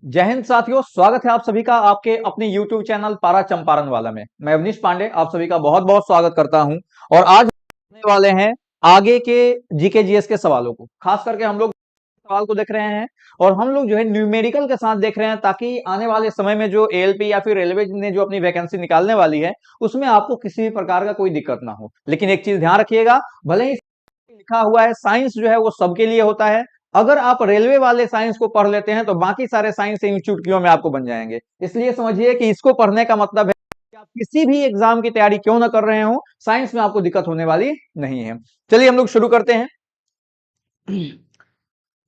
जय हिंद साथियों, स्वागत है आप सभी का आपके अपने YouTube चैनल पारा चंपारण वाला में। मैं अवनीश पांडे आप सभी का बहुत बहुत स्वागत करता हूं। और आज हम करने वाले हैं आगे के जीके जीएस के सवालों को। खास करके हम लोग सवाल को देख रहे हैं और हम लोग जो है न्यूमेरिकल के साथ देख रहे हैं, ताकि आने वाले समय में जो एएलपी या फिर रेलवे ने जो अपनी वैकेंसी निकालने वाली है उसमें आपको किसी भी प्रकार का कोई दिक्कत ना हो। लेकिन एक चीज ध्यान रखिएगा, भले ही लिखा हुआ है साइंस जो है वो सबके लिए होता है। अगर आप रेलवे वाले साइंस को पढ़ लेते हैं तो बाकी सारे साइंस यूं चुटकियों में आपको बन जाएंगे। इसलिए समझिए कि इसको पढ़ने का मतलब है कि आप किसी भी एग्जाम की तैयारी क्यों ना कर रहे हो, साइंस में आपको दिक्कत होने वाली नहीं है। चलिए हम लोग शुरू करते हैं।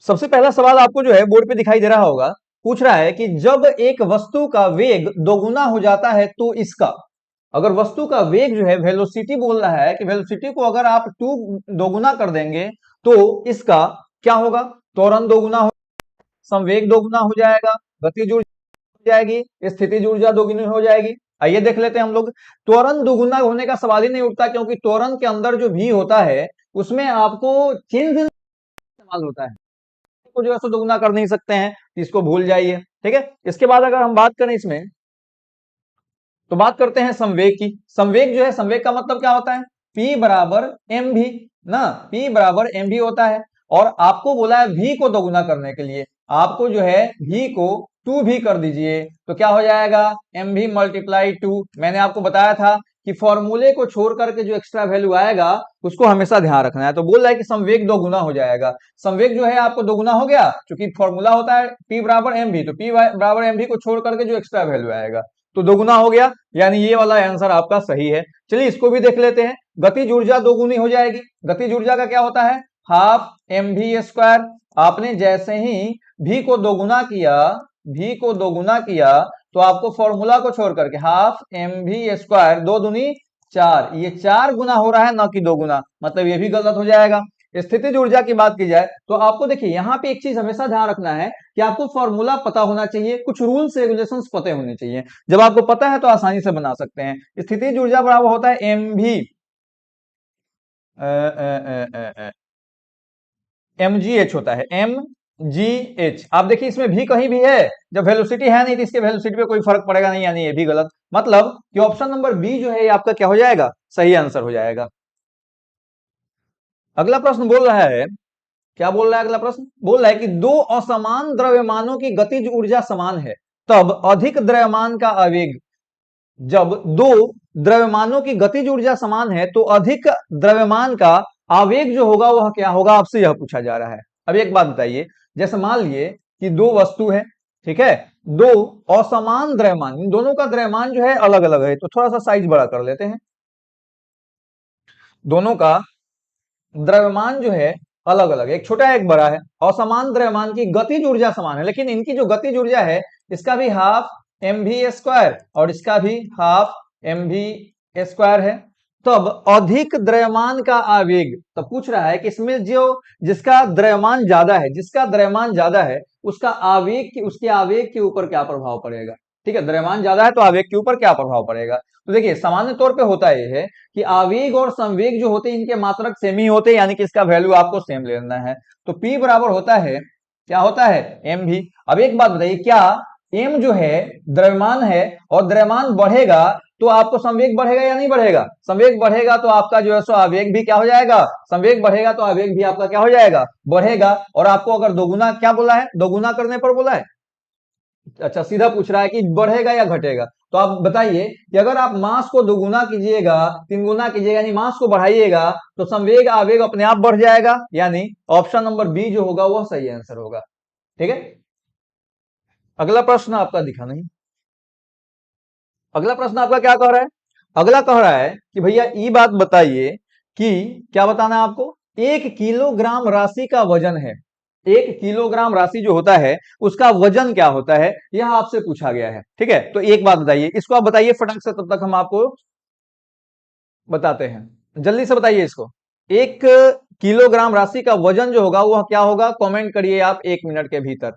सबसे पहला सवाल आपको जो है बोर्ड पे दिखाई दे रहा होगा। पूछ रहा है कि जब एक वस्तु का वेग दोगुना हो जाता है तो इसका, अगर वस्तु का वेग जो है वेलोसिटी बोल रहा है कि वेलोसिटी को अगर आप टू दोगुना कर देंगे तो इसका क्या होगा। त्वरण दोगुना हो, संवेग दोगुना हो जाएगा, गतिज ऊर्जा हो जाएगी, स्थितिज ऊर्जा दोगुनी हो जाएगी। आइए देख लेते हैं हम लोग। त्वरण दोगुना होने का सवाल ही नहीं उठता, क्योंकि त्वरण के अंदर जो भी होता है उसमें आपको चेंज इस्तेमाल होता है, को जो है सो दोगुना कर नहीं सकते हैं, इसको भूल जाइए। ठीक है, इसके बाद अगर हम बात करें इसमें, तो बात करते हैं संवेग की। संवेग जो है, संवेग का मतलब क्या होता है, P बराबर एम भी ना, P बराबर एम भी होता है। और आपको बोला है V को दोगुना करने के लिए, आपको जो है V को 2 भी कर दीजिए तो क्या हो जाएगा, एम भी मल्टीप्लाई 2। मैंने आपको बताया था कि फॉर्मूले को छोड़ करके जो एक्स्ट्रा वैल्यू आएगा उसको हमेशा ध्यान रखना है। तो बोल रहा है कि संवेग दोगुना हो जाएगा। संवेग जो है आपको दोगुना हो गया, क्योंकि फॉर्मूला होता है P बराबर एम भी, तो P बराबर एम भी को छोड़ करके जो एक्स्ट्रा वैल्यू आएगा तो दोगुना हो गया, यानी ये वाला आंसर आपका सही है। चलिए इसको भी देख लेते हैं। गतिज ऊर्जा दोगुनी हो जाएगी। गतिज ऊर्जा का क्या होता है, हाफ एम वी स्क्वायर। आपने जैसे ही भी को दोगुना किया, भी को दोगुना किया तो आपको फॉर्मूला को छोड़ करके हाफ एम वी स्क्वायर, दो दूनी चार, ये 4 गुना हो रहा है ना कि 2 गुना, मतलब ये भी गलत हो जाएगा। स्थितिज ऊर्जा की बात की जाए तो आपको देखिए यहाँ पे एक चीज हमेशा ध्यान रखना है कि आपको फॉर्मूला पता होना चाहिए, कुछ रूल्स रेगुलेशंस पते होने चाहिए। जब आपको पता है तो आसानी से बना सकते हैं। स्थितिज ऊर्जा बराबर होता है एम भी एम जी एच होता है, एम जी एच। आप देखिए इसमें भी कहीं भी है, जब वेलोसिटी है नहीं तो इसके वेलोसिटी पे कोई फर्क पड़ेगा नहीं, यानी ये भी गलत। मतलब कि ऑप्शन नंबर बी जो है ये आपका क्या हो जाएगा, सही आंसर हो जाएगा। अगला प्रश्न बोल रहा है, क्या बोल रहा है अगला प्रश्न, बोल रहा है कि दो असमान द्रव्यमानों की गतिज ऊर्जा समान है तब अधिक द्रव्यमान का आवेग, जब दो द्रव्यमानों की गतिज ऊर्जा समान है तो अधिक द्रव्यमान का आवेग जो होगा वह क्या होगा, आपसे यह पूछा जा रहा है। अब एक बात बताइए, जैसे मान लिए कि दो वस्तु है, ठीक है, दो असमान द्रव्यमान, इन दोनों का द्रव्यमान जो है अलग अलग है, तो थोड़ा सा साइज बड़ा कर लेते हैं। दोनों का द्रव्यमान जो है अलग अलग, एक छोटा है एक बड़ा है, असमान द्रव्यमान की गतिज ऊर्जा समान है, लेकिन इनकी जो गतिज ऊर्जा है इसका भी हाफ एम वी स्क्वायर और इसका भी हाफ एम वी स्क्वायर है। तब अधिक द्रव्यमान का आवेग, तब पूछ रहा है कि इसमें जो जिसका द्रव्यमान ज्यादा है, जिसका द्रव्यमान ज्यादा है उसका आवेग की, उसके आवेग के ऊपर क्या प्रभाव पड़ेगा। ठीक है, द्रव्यमान ज्यादा है तो आवेग के ऊपर क्या प्रभाव पड़ेगा। तो देखिए सामान्य तौर पे होता यह है कि आवेग और संवेग जो होते हैं इनके मात्रक सेम ही होते हैं, यानी कि इसका वैल्यू आपको सेम लेना है। तो P बराबर होता है, क्या होता है, एम भी। अब एक बात बताइए, क्या एम जो है द्रव्यमान है और द्रव्यमान बढ़ेगा तो आपको संवेग बढ़ेगा या नहीं बढ़ेगा, संवेग बढ़ेगा तो आपका जो है सो आवेग भी क्या हो जाएगा, संवेग बढ़ेगा तो आवेग भी आपका क्या हो जाएगा, बढ़ेगा। और आपको अगर दोगुना क्या बोला है, दोगुना करने पर बोला है, अच्छा सीधा पूछ रहा है कि बढ़ेगा या घटेगा। तो आप बताइए कि अगर आप मास को दोगुना कीजिएगा, तीन गुना कीजिएगा, यानी मास को बढ़ाइएगा तो संवेग आवेग अपने आप बढ़ जाएगा, यानी ऑप्शन नंबर बी जो होगा वह सही आंसर होगा। ठीक है, अगला प्रश्न आपका दिखा नहीं, अगला प्रश्न आपका क्या कह रहा है, अगला कह रहा है कि भैया ये बात बताइए कि क्या बताना है आपको, 1 किलोग्राम राशि का वजन है, 1 किलोग्राम राशि जो होता है उसका वजन क्या होता है, यह आपसे पूछा गया है। ठीक है, तो एक बात बताइए, इसको आप बताइए फटाक से, तब तक हम आपको बताते हैं, जल्दी से बताइए इसको। 1 किलोग्राम राशि का वजन जो होगा वह क्या होगा, कमेंट करिए आप 1 मिनट के भीतर,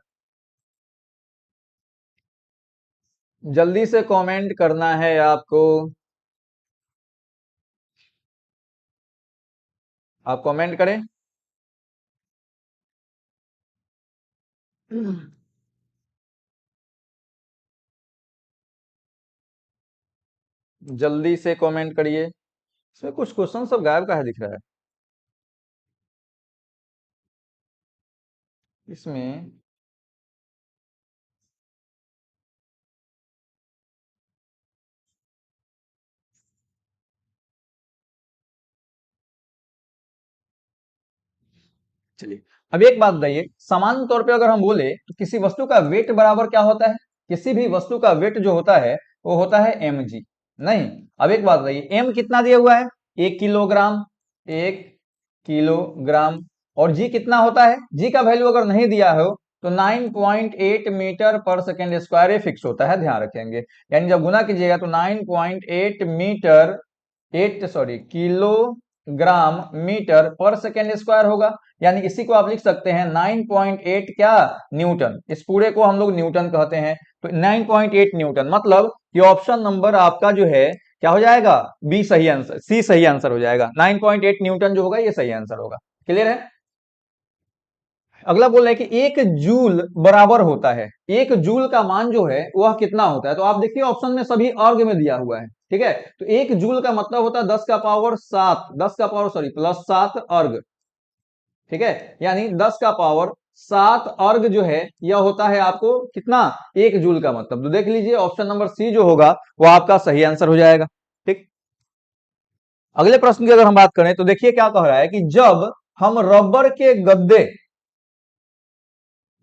जल्दी से कमेंट करना है आपको, आप कमेंट करें। जल्दी से कमेंट करिए। इसमें कुछ क्वेश्चन सब गायब का है दिख रहा है इसमें। चलिए, अब एक बात बताइए, सामान्य तौर पे अगर हम बोले तो किसी वस्तु का वेट बराबर क्या होता है? किसी भी वस्तु का वेट जो होता है वो होता है mg। नहीं, अब एक बात बताइए, m कितना दिया हुआ है? 1 किलोग्राम। 1 किलोग्राम। और g कितना होता है? g का वैल्यू अगर नहीं दिया हो तो 9.8 मीटर पर सेकेंड स्क्वायर फिक्स होता है, ध्यान रखेंगे। यानी जब गुना कीजिएगा तो 9.8 मीटर 8 सॉरी किलोग्राम मीटर पर सेकेंड स्क्वायर होगा। यानी इसी को आप लिख सकते हैं 9.8 क्या, न्यूटन। इस पूरे को हम लोग न्यूटन कहते हैं। तो 9.8 न्यूटन, मतलब ये ऑप्शन नंबर आपका जो है क्या हो जाएगा? बी सही आंसर, सी सही आंसर हो जाएगा। 9.8 न्यूटन जो होगा ये सही आंसर होगा। क्लियर है? अगला बोल रहे हैं कि 1 जूल बराबर होता है, 1 जूल का मान जो है वह कितना होता है? तो आप देखिए ऑप्शन में सभी अर्ग में दिया हुआ है, ठीक है। तो 1 जूल का मतलब होता है 10 का पावर 7, 10 का पावर सॉरी प्लस 7 अर्ग, ठीक है। यानी 10 का पावर 7 अर्ग जो है यह होता है आपको कितना? 1 जूल का मतलब। तो देख लीजिए ऑप्शन नंबर सी जो होगा वो आपका सही आंसर हो जाएगा, ठीक। अगले प्रश्न की अगर हम बात करें तो देखिए क्या कह रहा है कि जब हम रबर के गद्दे,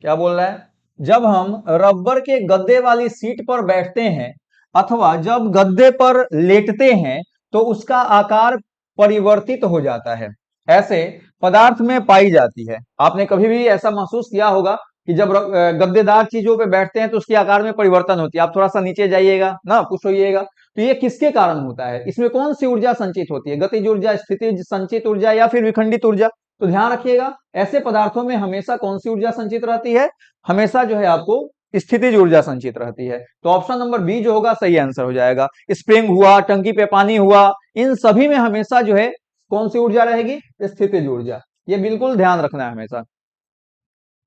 क्या बोल रहा है? जब हम रबर के गद्दे वाली सीट पर बैठते हैं अथवा जब गद्दे पर लेटते हैं तो उसका आकार परिवर्तित हो जाता है, ऐसे पदार्थ में पाई जाती है। आपने कभी भी ऐसा महसूस किया होगा कि जब गद्देदार चीजों पे बैठते हैं तो उसके आकार में परिवर्तन होती है। आप थोड़ा सा नीचे जाइएगा ना, खुश होइएगा। तो ये किसके कारण होता है? इसमें कौन सी ऊर्जा संचित होती है? गतिज ऊर्जा, स्थितिज संचित ऊर्जा या फिर विखंडित ऊर्जा? तो ध्यान रखिएगा, ऐसे पदार्थों में हमेशा कौन सी ऊर्जा संचित रहती है? हमेशा जो है आपको स्थितिज ऊर्जा संचित रहती है। तो ऑप्शन नंबर बी जो होगा सही आंसर हो जाएगा। स्प्रिंग हुआ, टंकी पे पानी हुआ, इन सभी में हमेशा जो है कौन सी ऊर्जा रहेगी? स्थितिज ऊर्जा। ये बिल्कुल ध्यान रखना है हमेशा।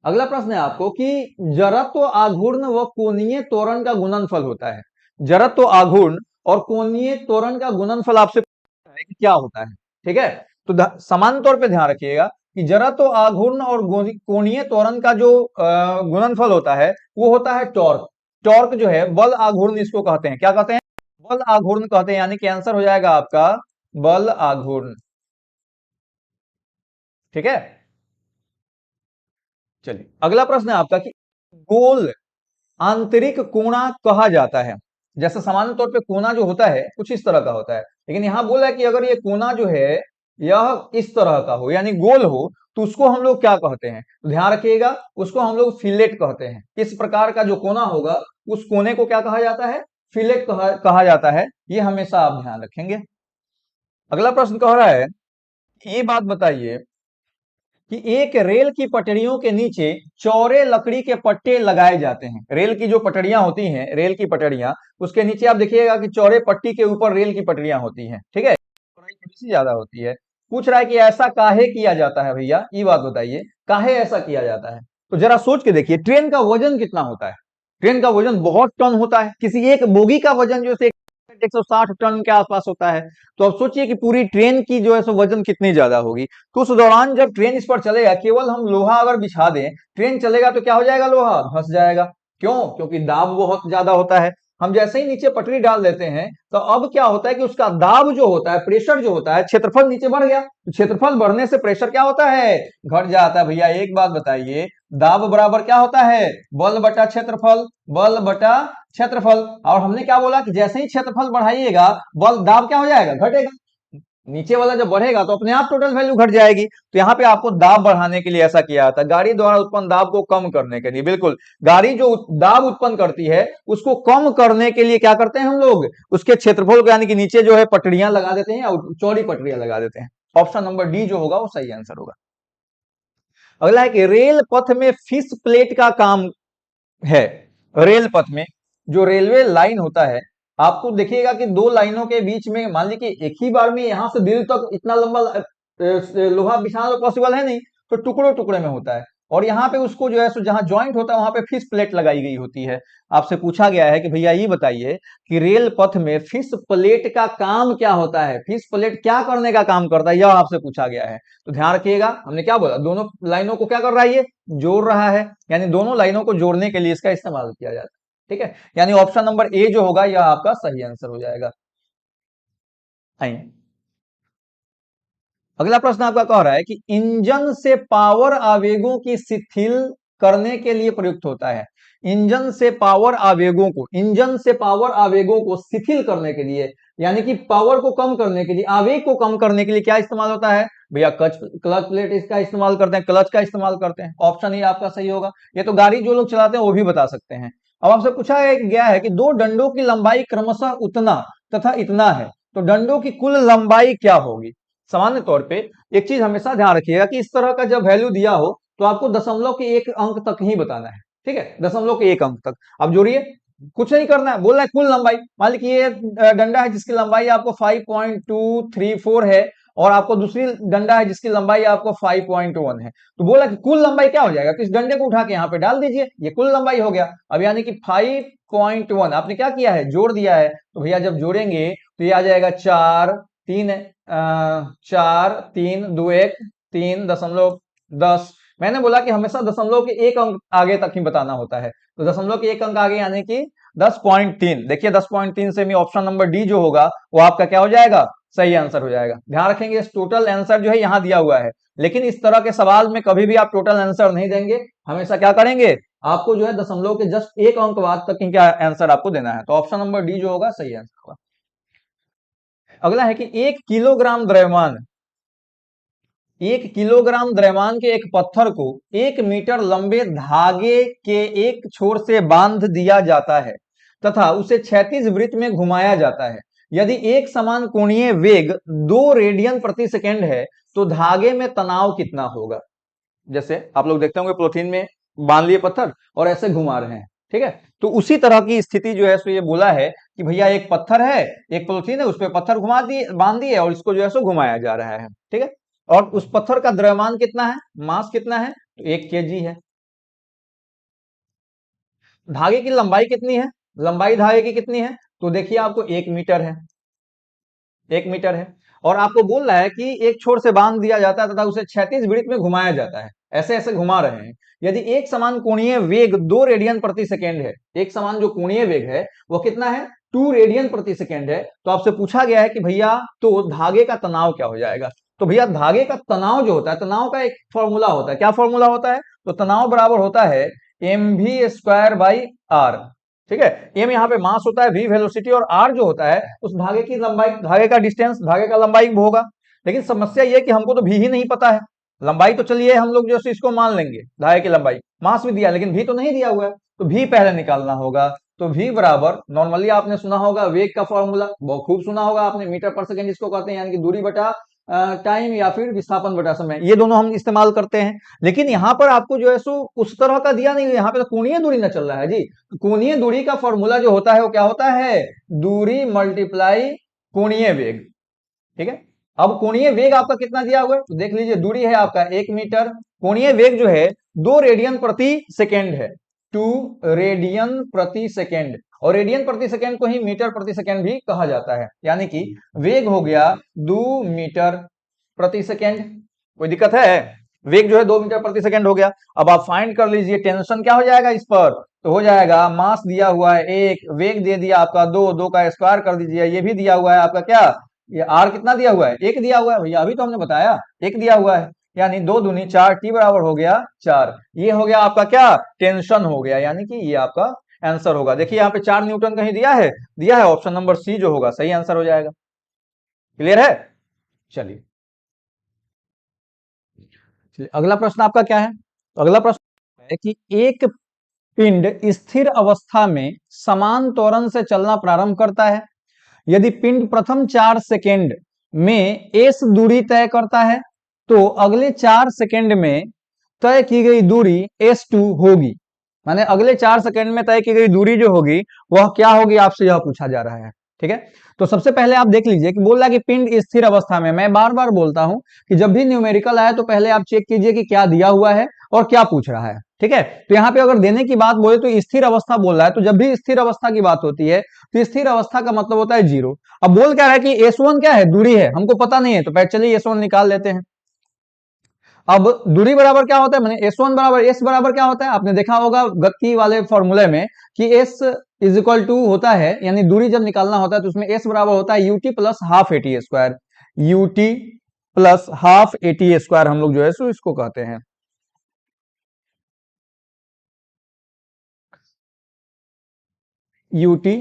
अगला प्रश्न है आपको कि जड़त्व आघूर्ण व कोणीय त्वरण का गुणनफल होता है। जड़त्व आघूर्ण और कोणीय त्वरण का गुणनफल आपसे पूछा है कि क्या होता है, ठीक है। तो समान तौर पे ध्यान रखिएगा कि जड़त्व आघूर्ण और कोणीय त्वरण का जो गुणनफल होता है वो होता है टॉर्क। टॉर्क जो है बल आघूर्ण इसको कहते हैं। क्या कहते हैं? बल आघूर्ण कहते हैं। यानी कि आंसर हो जाएगा आपका बल आघूर्ण, ठीक है। चलिए, अगला प्रश्न है आपका कि गोल आंतरिक कोणा कहा जाता है। जैसे सामान्य तौर पे कोना जो होता है कुछ इस तरह का होता है, लेकिन यहां बोला है कि अगर ये कोना जो है यह इस तरह का हो यानी गोल हो तो उसको हम लोग क्या कहते हैं? तो ध्यान रखिएगा, उसको हम लोग फिलेट कहते हैं। इस प्रकार का जो कोना होगा उस कोने को क्या कहा जाता है? फिलेट कहा जाता है। ये हमेशा आप ध्यान रखेंगे। अगला प्रश्न कह रहा है, ये बात बताइए कि एक रेल की पटरियों के नीचे चौड़े लकड़ी के पट्टे लगाए जाते हैं। रेल की जो पटरियां होती हैं, रेल की पटरियां, उसके नीचे आप देखिएगा कि चौड़े पट्टी के ऊपर रेल की पटरियां होती हैं, ठीक है। चौड़ाई थोड़ी सी ज्यादा होती है। पूछ रहा है कि ऐसा काहे किया जाता है? भैया ये बात बताइए, काहे ऐसा किया जाता है? तो जरा सोच के देखिए, ट्रेन का वजन कितना होता है? ट्रेन का वजन बहुत टन होता है। किसी एक बोगी का वजन जो है 160 टन के आसपास होता है। तो अब सोचिए कि पूरी ट्रेन की जो है सो वजन कितनी ज्यादा होगी। तो उस दौरान जब ट्रेन इस पर चलेगा, केवल हम लोहा अगर बिछा दें, ट्रेन चलेगा तो क्या हो जाएगा? लोहा धंस जाएगा। क्यों? क्योंकि दाब बहुत ज्यादा होता है। हम जैसे ही नीचे पटरी डाल देते हैं तो अब क्या होता है कि उसका दाब जो होता है, प्रेशर जो होता है, क्षेत्रफल नीचे बढ़ गया। तो क्षेत्रफल बढ़ने से प्रेशर क्या होता है? घट जाता है। भैया एक बात बताइए, दाब बराबर क्या होता है? बल बटा क्षेत्रफल। बल बटा क्षेत्रफल। और हमने क्या बोला कि जैसे ही क्षेत्रफल बढ़ाइएगा बल दाब क्या हो जाएगा? घटेगा। नीचे वाला जब बढ़ेगा तो अपने आप टोटल वैल्यू घट जाएगी। तो यहाँ पे आपको दाब बढ़ाने के लिए ऐसा किया जाता है, गाड़ी द्वारा उत्पन्न दाब को कम करने के लिए। बिल्कुल, गाड़ी जो दाब उत्पन्न करती है उसको कम करने के लिए क्या करते हैं हम लोग? उसके क्षेत्रफल को यानी कि नीचे जो है पटरियां लगा देते हैं और चौड़ी पटरियां लगा देते हैं। ऑप्शन नंबर डी जो होगा वो सही आंसर होगा। अगला है कि रेल पथ में फिश प्लेट का काम है। रेल पथ में जो रेलवे लाइन होता है, आपको देखिएगा कि दो लाइनों के बीच में मान लीजिए एक ही बार में यहां से दिल्ली तक इतना लंबा लोहा बिछाना तो पॉसिबल है नहीं, तो टुकड़ों टुकड़े में होता है। और यहाँ पे उसको जो है सो जहां ज्वाइंट होता है वहां पे फिश प्लेट लगाई गई होती है। आपसे पूछा गया है कि भैया ये बताइए कि रेल पथ में फिश प्लेट का काम क्या होता है, फिश प्लेट क्या करने का काम करता है, यह आपसे पूछा गया है। तो ध्यान रखिएगा, हमने क्या बोला, दोनों लाइनों को क्या कर रहा है, ये जोड़ रहा है, यानी दोनों लाइनों को जोड़ने के लिए इसका इस्तेमाल किया जाता है। ठीक है, यानी ऑप्शन नंबर ए जो होगा यह आपका सही आंसर हो जाएगा। आइए, अगला प्रश्न आपका कह रहा है कि इंजन से पावर आवेगों की शिथिल करने के लिए प्रयुक्त होता है। इंजन से पावर आवेगों को शिथिल करने के लिए, यानी कि पावर को कम करने के लिए, आवेग को कम करने के लिए क्या इस्तेमाल होता है भैया, क्लच प्लेट इसका इस्तेमाल करते हैं, क्लच का इस्तेमाल करते हैं। ऑप्शन ही आपका सही होगा। ये तो गाड़ी जो लोग चलाते हैं वो भी बता सकते हैं। अब आपसे पूछा गया है कि दो डंडों की लंबाई क्रमशः उतना तथा इतना है, तो डंडों की कुल लंबाई क्या होगी। सामान्य तौर पे एक चीज हमेशा ध्यान रखिएगा कि इस तरह का जब वैल्यू दिया हो तो आपको दशमलव के एक अंक तक ही बताना है। ठीक है, दशमलव के एक अंक तक अब जोड़िए, कुछ नहीं करना है, बोल रहा है कुल लंबाई। मान लीजिए ये डंडा है जिसकी लंबाई आपको 5.234 है, और आपको दूसरी डंडा है जिसकी लंबाई आपको 5.1 है, तो बोला कि कुल लंबाई क्या हो जाएगा, तो इस डंडे को उठा के यहाँ पे डाल दीजिए, ये कुल लंबाई हो गया। अब यानी कि 5.1 आपने क्या किया है, जोड़ दिया है, तो भैया जब जोड़ेंगे तो ये आ जाएगा 4 3 4 3 2 1 3.10। मैंने बोला कि हमेशा दशमलव के एक अंक आगे तक ही बताना होता है, तो दशमलव के एक अंक आगे यानी कि 10.3। देखिए 10.3 से भी ऑप्शन नंबर डी जो होगा वो आपका क्या हो जाएगा, सही आंसर हो जाएगा। ध्यान रखेंगे इस टोटल आंसर जो है यहाँ दिया हुआ है, लेकिन इस तरह के सवाल में कभी भी आप टोटल आंसर नहीं देंगे, हमेशा क्या करेंगे, आपको जो है दशमलव के जस्ट एक अंक बाद तक ही क्या आंसर आपको देना है, तो ऑप्शन नंबर डी जो होगा सही आंसर होगा। अगला है कि 1 किलोग्राम के एक पत्थर को 1 मीटर लंबे धागे के एक छोर से बांध दिया जाता है तथा उसे क्षैतिज वृत्त में घुमाया जाता है। यदि एक समान कोणीय वेग 2 रेडियन प्रति सेकेंड है तो धागे में तनाव कितना होगा। जैसे आप लोग देखते होंगे पॉलिथीन में बांध लिए पत्थर और ऐसे घुमा रहे हैं, ठीक है, तो उसी तरह की स्थिति जो है सो ये बोला है कि भैया एक पत्थर है, एक पॉलिथीन है, उस पर पत्थर घुमा दिए, बांध दिए, और इसको जो है सो घुमाया जा रहा है। ठीक है, और उस पत्थर का द्रव्यमान कितना है, मास कितना है, तो 1 kg है। धागे की लंबाई कितनी है, लंबाई धागे की कितनी है, तो देखिए आपको 1 मीटर है, 1 मीटर है, और आपको बोल रहा है कि एक छोर से बांध दिया जाता है तथा उसे क्षैतिज वृत्त में घुमाया जाता है, ऐसे ऐसे घुमा रहे हैं। यदि एक समान कोणीय वेग 2 रेडियन प्रति सेकेंड है, एक समान जो कोणीय वेग है वो कितना है, 2 रेडियन प्रति सेकेंड है, तो आपसे पूछा गया है कि भैया तो धागे का तनाव क्या हो जाएगा। तो भैया धागे का तनाव जो होता है, तनाव का एक फॉर्मूला होता है, क्या फॉर्मूला होता है, तो तनाव बराबर होता है mv²/r। ठीक है, एम यहाँ पे मास होता है, वी वेलोसिटी, और आर जो होता है उस धागे की लंबाई, धागे का डिस्टेंस, धागे का लंबाई होगा। लेकिन समस्या ये है कि हमको तो भी ही नहीं पता है, लंबाई तो चलिए हम लोग जो है इसको मान लेंगे, धागे की लंबाई, मास भी दिया लेकिन भी तो नहीं दिया हुआ है, तो भी पहले निकालना होगा। तो भी बराबर, नॉर्मली आपने सुना होगा वेग का फॉर्मूला, बहुत खूब सुना होगा आपने, मीटर पर सेकंड इसको कहते हैं, यानी कि दूरी बटा टाइम या फिर विस्थापन बटा समय, ये दोनों हम इस्तेमाल करते हैं। लेकिन यहाँ पर आपको जो है सो उस तरह का दिया नहीं, यहाँ पे तो कोणीय दूरी न चल रहा है जी। कोणीय दूरी का फॉर्मूला जो होता है वो क्या होता है, दूरी मल्टीप्लाई कोणीय वेग। ठीक है, अब कोणीय वेग आपका कितना दिया हुआ है, तो देख लीजिए, दूरी है आपका 1 मीटर, कोणीय वेग जो है 2 रेडियन प्रति सेकेंड है, 2 रेडियन प्रति सेकेंड, और रेडियन प्रति सेकेंड को ही मीटर प्रति सेकेंड भी कहा जाता है, यानी कि वेग हो गया 2 मीटर प्रति सेकेंड। कोई दिक्कत है, वेग जो है 2 मीटर प्रति सेकेंड हो गया। अब आप फाइंड कर लीजिए टेंशन क्या हो जाएगा इस पर, तो हो जाएगा मास दिया हुआ है 1, वेग दे दिया आपका 2, 2 का स्क्वायर कर दीजिए, ये भी दिया हुआ है आपका क्या, ये आर कितना दिया हुआ है, 1 दिया हुआ है भैया, अभी तो हमने बताया 1 दिया हुआ है, यानी 2 दूनी 4, टी बराबर हो गया 4। ये हो गया आपका क्या, टेंशन हो गया, यानी कि ये आपका आंसर होगा। देखिए यहाँ पे 4 न्यूटन कहीं दिया है, ऑप्शन नंबर सी जो होगा सही आंसर हो जाएगा। क्लियर है, चलिए अगला प्रश्न आपका क्या है, तो अगला प्रश्न है कि एक पिंड स्थिर अवस्था में समान त्वरण से चलना प्रारंभ करता है। यदि पिंड प्रथम 4 सेकेंड में एस दूरी तय करता है तो अगले 4 सेकेंड में तय की गई दूरी S2 होगी। माने अगले 4 सेकेंड में तय की गई दूरी जो होगी वह क्या होगी, आपसे यह पूछा जा रहा है। ठीक है। तो सबसे पहले आप देख लीजिए कि बोल रहा है कि पिंड स्थिर अवस्था में। मैं बार बार बोलता हूं कि जब भी न्यूमेरिकल आए तो पहले आप चेक कीजिए कि क्या दिया हुआ है और क्या पूछ रहा है, ठीक है। तो यहाँ पे अगर देने की बात बोले तो स्थिर अवस्था बोल रहा है, तो जब भी स्थिर अवस्था की बात होती है तो स्थिर अवस्था का मतलब होता है जीरो। अब बोल क्या रहा है कि S1 क्या है, दूरी है, हमको पता नहीं है, तो पहले चलिए S1 निकाल लेते हैं। अब दूरी बराबर क्या होता है, मैंने S1 बराबर S बराबर क्या होता है, आपने देखा होगा गति वाले फॉर्मूले में कि S इज इक्वल टू होता है, यानी दूरी जब निकालना होता है तो उसमें S बराबर होता है UT plus half AT square. UT plus half AT square हम लोग जो है सो इसको कहते हैं। UT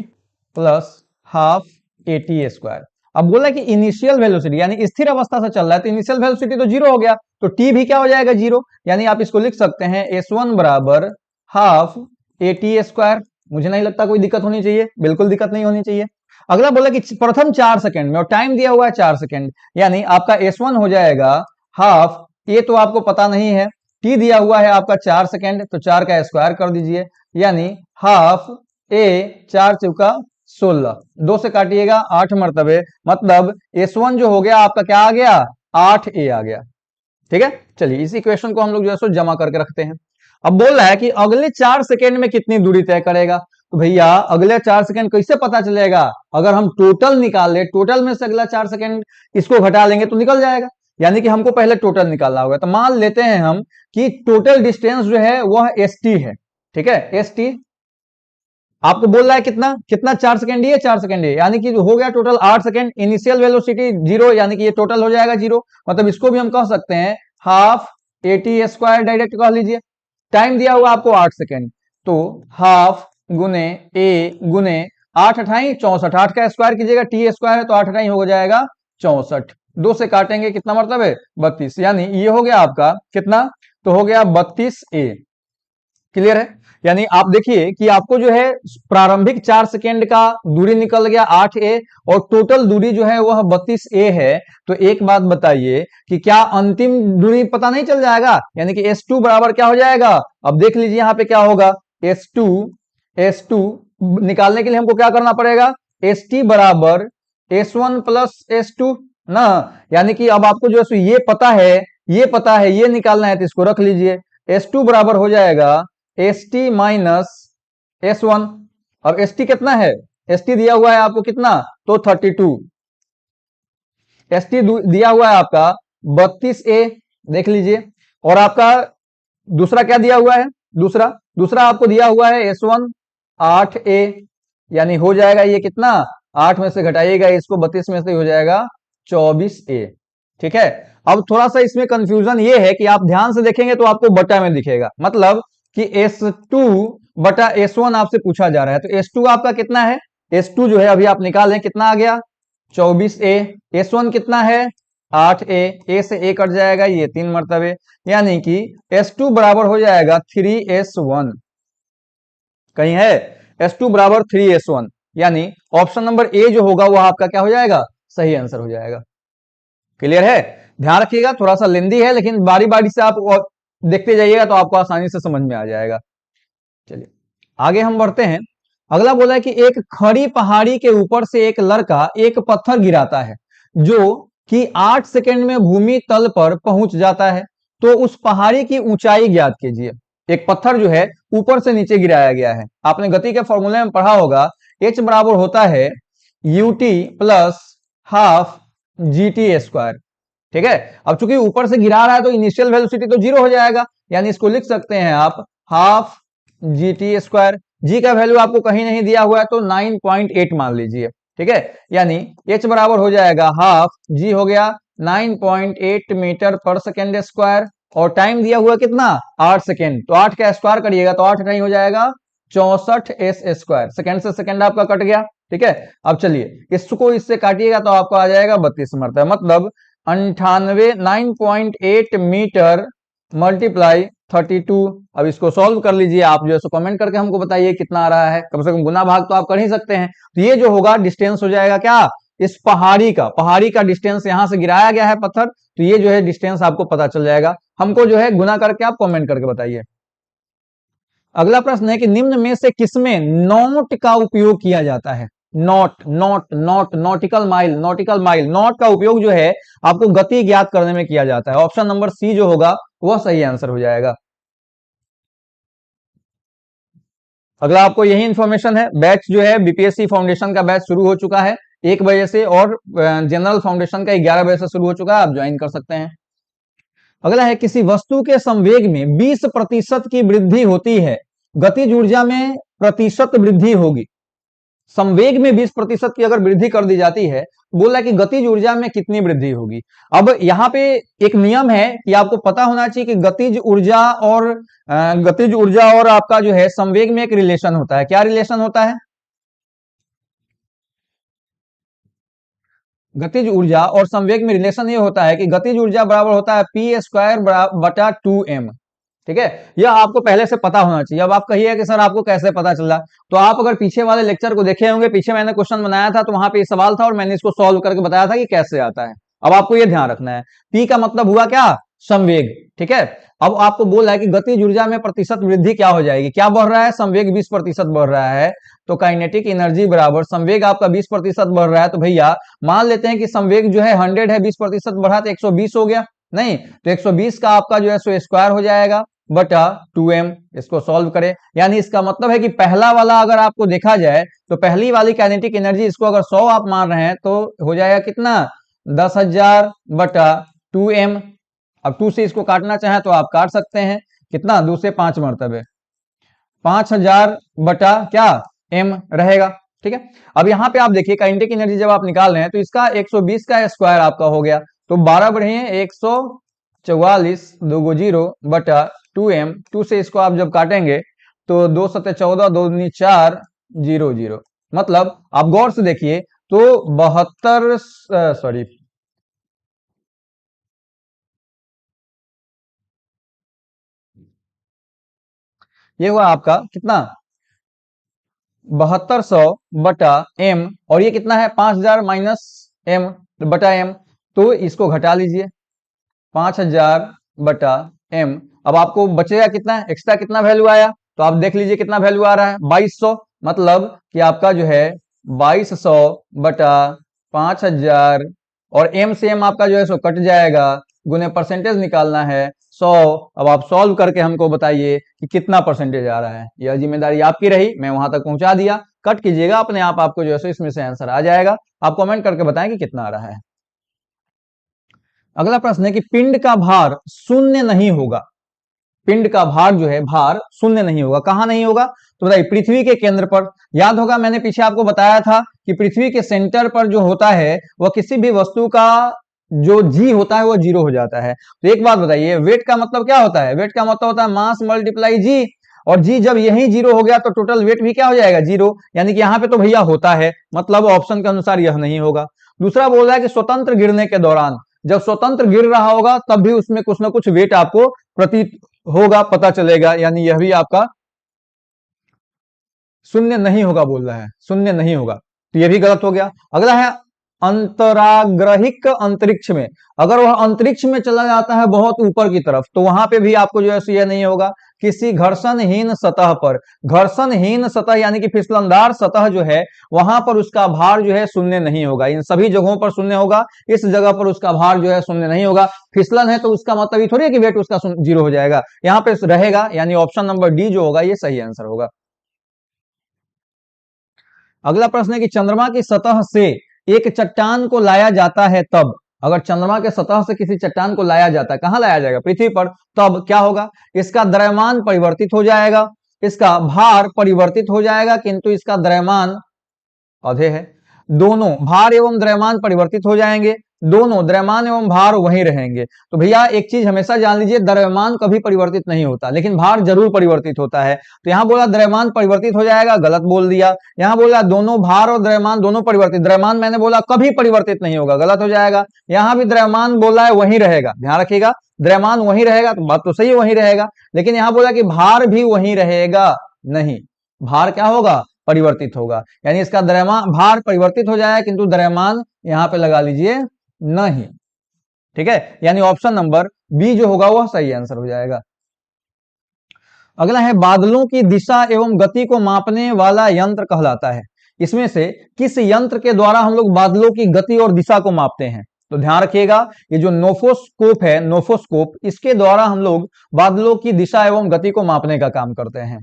plus half AT square. अब बोला कि इनिशियल वेलोसिटी यानी स्थिर अवस्था से चल रहा है तो इनिशियल वेलोसिटी तो जीरो हो गया, तो टी भी क्या हो जाएगा, जीरो। यानी आप इसको लिख सकते हैं S1 बराबर हाफ AT स्क्वायर। मुझे नहीं लगता कोई दिक्कत होनी चाहिए, बिल्कुल दिक्कत नहीं होनी चाहिए। अगला बोला कि प्रथम 4 सेकंड में, और टाइम दिया हुआ है 4 सेकंड, यानी आपका S1 हो जाएगा हाफ, ये तो आपको पता नहीं है, टी दिया हुआ है आपका 4 सेकंड, तो 4 का स्क्वायर कर दीजिए, यानी हाफ ए 4 चौका 16, 2 से काटिएगा 8 मरतबे, मतलब S1 जो हो गया आपका क्या आ गया, 8A आ गया, ठीक है। चलिए इस इक्वेशन को हम लोग जो है सो जमा करके रखते हैं। अब बोल रहा है कि अगले 4 सेकंड में कितनी दूरी तय करेगा, तो भैया अगले 4 सेकंड कैसे पता चलेगा, अगर हम टोटल निकाल ले, टोटल में से अगला 4 सेकंड इसको घटा लेंगे तो निकल जाएगा, यानी कि हमको पहले टोटल निकालना होगा। तो मान लेते हैं हम कि टोटल डिस्टेंस जो है वह ST है, ठीक है। ST आपको बोल रहा है कितना कितना, 4 सेकंड ही है, 4 सेकंड है, यानी कि हो गया total 8 second. Initial velocity zero, यानी कि ये टोटल हो जाएगा जीरो, मतलब इसको भी हम कह सकते हैं हाफ AT स्क्वायर, डायरेक्ट कह लीजिए। टाइम दिया हुआ आपको 8 सेकंड, तो हाफ गुने A गुने 8 अठाई 64, 8 का स्क्वायर कीजिएगा, T स्क्वायर है तो 8 अठाई हो जाएगा 64, 2 से काटेंगे कितना मतलब है 32, यानी ये हो गया आपका कितना, तो हो गया 32A। क्लियर है। यानी आप देखिए कि आपको जो है प्रारंभिक 4 सेकेंड का दूरी निकल गया 8A, और टोटल दूरी जो है वह 32A है। तो एक बात बताइए कि क्या अंतिम दूरी पता नहीं चल जाएगा, यानी कि S2 बराबर क्या हो जाएगा, अब देख लीजिए यहां पे क्या होगा, S2 निकालने के लिए हमको क्या करना पड़ेगा, ST बराबर S1 प्लस S2 ना, यानी कि अब आपको जो है ये पता है, ये निकालना है, तो इसको रख लीजिए। S2 बराबर हो जाएगा ST माइनस S1। अब ST कितना है, ST दिया हुआ है आपको कितना, तो 32, ST दिया हुआ है आपका 32A, देख लीजिए। और आपका दूसरा क्या दिया हुआ है, दूसरा आपको दिया हुआ है S1 8A, यानी हो जाएगा ये कितना, 8 में से घटाइएगा इसको 32 में से हो जाएगा 24A, ठीक है। अब थोड़ा सा इसमें कंफ्यूजन ये है कि आप ध्यान से देखेंगे तो आपको बटा में दिखेगा, मतलब कि S2 बटा S1 आपसे पूछा जा रहा है, तो S2 आपका कितना है, S2 जो है अभी आप निकालें कितना आ गया 24A, S1 कितना है 8A, A से A कट जाएगा, ये 3 मरतबे, यानी कि S2 बराबर हो जाएगा 3S1, कहीं है S2 बराबर 3S1, यानी ऑप्शन नंबर ए जो होगा वह आपका क्या हो जाएगा, सही आंसर हो जाएगा। क्लियर है। ध्यान रखिएगा थोड़ा सा लेंदी है, लेकिन बारी बारी से आप देखते जाइएगा तो आपको आसानी से समझ में आ जाएगा। चलिए आगे हम बढ़ते हैं। अगला बोला है कि एक खड़ी पहाड़ी के ऊपर से एक लड़का एक पत्थर गिराता है जो कि 8 सेकंड में भूमि तल पर पहुंच जाता है, तो उस पहाड़ी की ऊंचाई ज्ञात कीजिए। एक पत्थर जो है ऊपर से नीचे गिराया गया है, आपने गति के फॉर्मूले में पढ़ा होगा, H बराबर होता है UT plus half GT square, ठीक है। अब चूंकि ऊपर से गिरा रहा है तो इनिशियल वेलोसिटी तो जीरो हो जाएगा, यानी इसको लिख सकते हैं आप हाफ GT स्क्वायर। जी का वैल्यू आपको कहीं नहीं दिया हुआ है तो 9.8 मान लीजिए, ठीक है। यानी H बराबर हो जाएगा हाफ, G हो गया 9.8 मीटर पर सेकेंड स्क्वायर, और टाइम दिया हुआ कितना 8 सेकेंड, तो 8 का स्क्वायर करिएगा तो 8 नहीं हो जाएगा 64S स्क्वायर, सेकेंड से सेकेंड आपका कट गया, ठीक है। अब चलिए इसको इससे काटिएगा तो आपको आ जाएगा 32 मरतबा, मतलब 98 9.8 मीटर मल्टीप्लाई 32। अब इसको सॉल्व कर लीजिए आप, जो है सो कमेंट करके हमको बताइए कितना आ रहा है, कम से कम गुना भाग तो आप कर ही सकते हैं। तो ये जो होगा डिस्टेंस हो जाएगा क्या, इस पहाड़ी का डिस्टेंस, यहां से गिराया गया है पत्थर, तो ये जो है डिस्टेंस आपको पता चल जाएगा। हमको जो है गुना करके आप कमेंट करके बताइए। अगला प्रश्न है कि निम्न में से किसमें नॉट का उपयोग किया जाता है, not not not nautical mile, nautical mile. Not का उपयोग जो है आपको गति ज्ञात करने में किया जाता है। ऑप्शन नंबर सी जो होगा वह सही आंसर हो जाएगा। अगला आपको यही इंफॉर्मेशन है। बैच जो है बीपीएससी फाउंडेशन का बैच शुरू हो चुका है 1 बजे से, और जनरल फाउंडेशन का 11 बजे से शुरू हो चुका है, आप ज्वाइन कर सकते हैं। अगला है, किसी वस्तु के संवेग में 20% की वृद्धि होती है, गतिज ऊर्जा में प्रतिशत वृद्धि होगी। संवेग में 20% की अगर वृद्धि कर दी जाती है, बोला है कि गतिज ऊर्जा में कितनी वृद्धि होगी। अब यहाँ पे एक नियम है कि आपको पता होना चाहिए कि गतिज ऊर्जा और आपका जो है संवेग में एक रिलेशन होता है। क्या रिलेशन होता है? गतिज ऊर्जा और संवेग में रिलेशन ये होता है कि गतिज ऊर्जा बराबर होता है p² बटा 2m। ठीक है, यह आपको पहले से पता होना चाहिए। अब आप कहिए कि सर आपको कैसे पता चला, तो आप अगर पीछे वाले लेक्चर को देखे होंगे, पीछे मैंने क्वेश्चन बनाया था तो वहां पे ये सवाल था और मैंने इसको सॉल्व करके बताया था कि कैसे आता है। अब आपको ये ध्यान रखना है, पी का मतलब हुआ क्या? संवेग। ठीक है, अब आपको बोल रहा है कि गतिज ऊर्जा में प्रतिशत वृद्धि क्या हो जाएगी, क्या बढ़ रहा है? संवेग 20% बढ़ रहा है, तो काइनेटिक एनर्जी बराबर संवेग आपका 20% बढ़ रहा है, तो भैया मान लेते हैं कि संवेग जो है 100 है, 20% बढ़ा तो 120 हो गया। नहीं, तो 120 का आपका जो है सो स्क्वायर हो जाएगा बटा 2m। इसको सॉल्व करें, यानी इसका मतलब है कि पहला वाला अगर आपको देखा जाए तो पहली वाली काइनेटिक एनर्जी, इसको अगर 100 आप मान रहे हैं तो हो जाएगा कितना? 10,000 बटा 2m। अब 2 से इसको काटना चाहें तो आप काट सकते हैं, कितना? 2 से 5 मरतबे 5,000 बटा क्या m रहेगा। ठीक है, अब यहाँ पे आप देखिए काइनेटिक एनर्जी जब आप निकाल रहे हैं तो इसका 120 का स्क्वायर आपका हो गया, तो 12 बढ़िए 144 2 0 बटा 2m। 2 से इसको आप जब काटेंगे तो 2 7 14 2 दूनी 4 0 0, मतलब आप गौर से देखिए तो 72 सॉरी ये हुआ आपका कितना? 7200 बटा m, और ये कितना है? 5000 माइनस m बटा m, तो इसको घटा लीजिए 5000 बटा m। अब आपको बचेगा कितना? एक्स्ट्रा कितना वैल्यू आया, तो आप देख लीजिए कितना वैल्यू आ रहा है 2200, मतलब कि आपका जो है 2200 बटा 5000, और m से m आपका जो है सो कट जाएगा, गुने परसेंटेज निकालना है 100। अब आप सॉल्व करके हमको बताइए कि कितना परसेंटेज आ रहा है। यह जिम्मेदारी आपकी रही, मैं वहां तक पहुंचा दिया, कट कीजिएगा अपने आप, आपको जो है सो इसमें से आंसर आ जाएगा। आप कमेंट करके बताएं कि कितना आ रहा है। अगला प्रश्न है कि पिंड का भार शून्य नहीं होगा। पिंड का भार जो है भार शून्य नहीं होगा, कहां नहीं होगा? तो बताइए, पृथ्वी के केंद्र पर। याद होगा मैंने पीछे आपको बताया था कि पृथ्वी के सेंटर पर जो होता है वह किसी भी वस्तु का जो जी होता है वो 0 हो जाता है। तो एक बात बताइए, वेट का मतलब क्या होता है? वेट का मतलब होता है मास मल्टीप्लाई जी, और जी जब यही 0 हो गया तो टोटल वेट भी क्या हो जाएगा? 0, यानी कि यहाँ पे तो भैया होता है, मतलब ऑप्शन के अनुसार यह नहीं होगा। दूसरा बोल रहा है कि स्वतंत्र गिरने के दौरान, जब स्वतंत्र गिर रहा होगा तब भी उसमें कुछ ना कुछ वेट आपको प्रतीत होगा, पता चलेगा, यानी यह भी आपका शून्य नहीं होगा बोल रहा है, शून्य नहीं होगा, तो यह भी गलत हो गया। अगला है अंतराग्रहिक अंतरिक्ष में, अगर वह अंतरिक्ष में चला जाता है बहुत ऊपर की तरफ, तो वहां पे भी आपको जो है यह नहीं होगा। किसी घर्षणहीन सतह पर, घर्षणहीन सतह यानी कि फिसलनदार सतह जो है वहां पर उसका भार जो है शून्य नहीं होगा। इन सभी जगहों पर शून्य होगा, इस जगह पर उसका भार जो है शून्य नहीं होगा। फिसलन है तो उसका मतलब ये थोड़ी है कि वेट उसका 0 हो जाएगा, यहाँ पे रहेगा, यानी ऑप्शन नंबर डी जो होगा ये सही आंसर होगा। अगला प्रश्न है कि चंद्रमा की सतह से एक चट्टान को लाया जाता है तब, अगर चंद्रमा के सतह से किसी चट्टान को लाया जाता है, कहां लाया जाएगा? पृथ्वी पर, तब क्या होगा? इसका द्रव्यमान परिवर्तित हो जाएगा, इसका भार परिवर्तित हो जाएगा, किंतु इसका द्रव्यमान आधे है। दोनों भार एवं द्रव्यमान परिवर्तित हो जाएंगे, दोनों द्रव्यमान एवं भार वहीं रहेंगे। तो भैया एक चीज हमेशा जान लीजिए, द्रव्यमान कभी परिवर्तित नहीं होता, लेकिन भार जरूर परिवर्तित होता है। तो यहां बोला द्रव्यमान परिवर्तित हो जाएगा, गलत बोल दिया। यहां बोला दोनों भार और द्रव्यमान दोनों परिवर्तित, द्रव्यमान मैंने बोला कभी परिवर्तित नहीं होगा, गलत हो जाएगा। यहां भी द्रव्यमान बोला है वहीं रहेगा, ध्यान रखिएगा, द्रव्यमान वहीं रहेगा, तो बात तो सही है वहीं रहेगा, लेकिन यहां बोला कि भार भी वहीं रहेगा, नहीं, भार क्या होगा? परिवर्तित होगा, यानी इसका द्रव्यमान भार परिवर्तित हो जाएगा किंतु द्रव्यमान यहां पे लगा लीजिए नहीं। ठीक है, यानी ऑप्शन नंबर बी जो होगा वह सही आंसर हो जाएगा। अगला है, बादलों की दिशा एवं गति को मापने वाला यंत्र कहलाता है। इसमें से किस यंत्र के द्वारा हम लोग बादलों की गति और दिशा को मापते हैं? तो ध्यान रखिएगा, ये जो नोफोस्कोप है, नोफोस्कोप, इसके द्वारा हम लोग बादलों की दिशा एवं गति को मापने का काम करते हैं।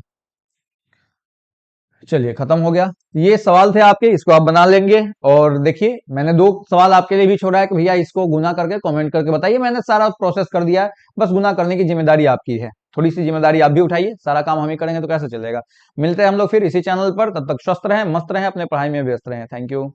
चलिए, खत्म हो गया। ये सवाल थे आपके, इसको आप बना लेंगे। और देखिए, मैंने 2 सवाल आपके लिए भी छोड़ा है कि भैया इसको गुना करके कमेंट करके बताइए। मैंने सारा प्रोसेस कर दिया है, बस गुना करने की जिम्मेदारी आपकी है। थोड़ी सी जिम्मेदारी आप भी उठाइए, सारा काम हम ही करेंगे तो कैसे चलेगा। मिलते हैं हम लोग फिर इसी चैनल पर, तब तक स्वस्थ रहें, मस्त रहें, अपने पढ़ाई में व्यस्त रहें। Thank you.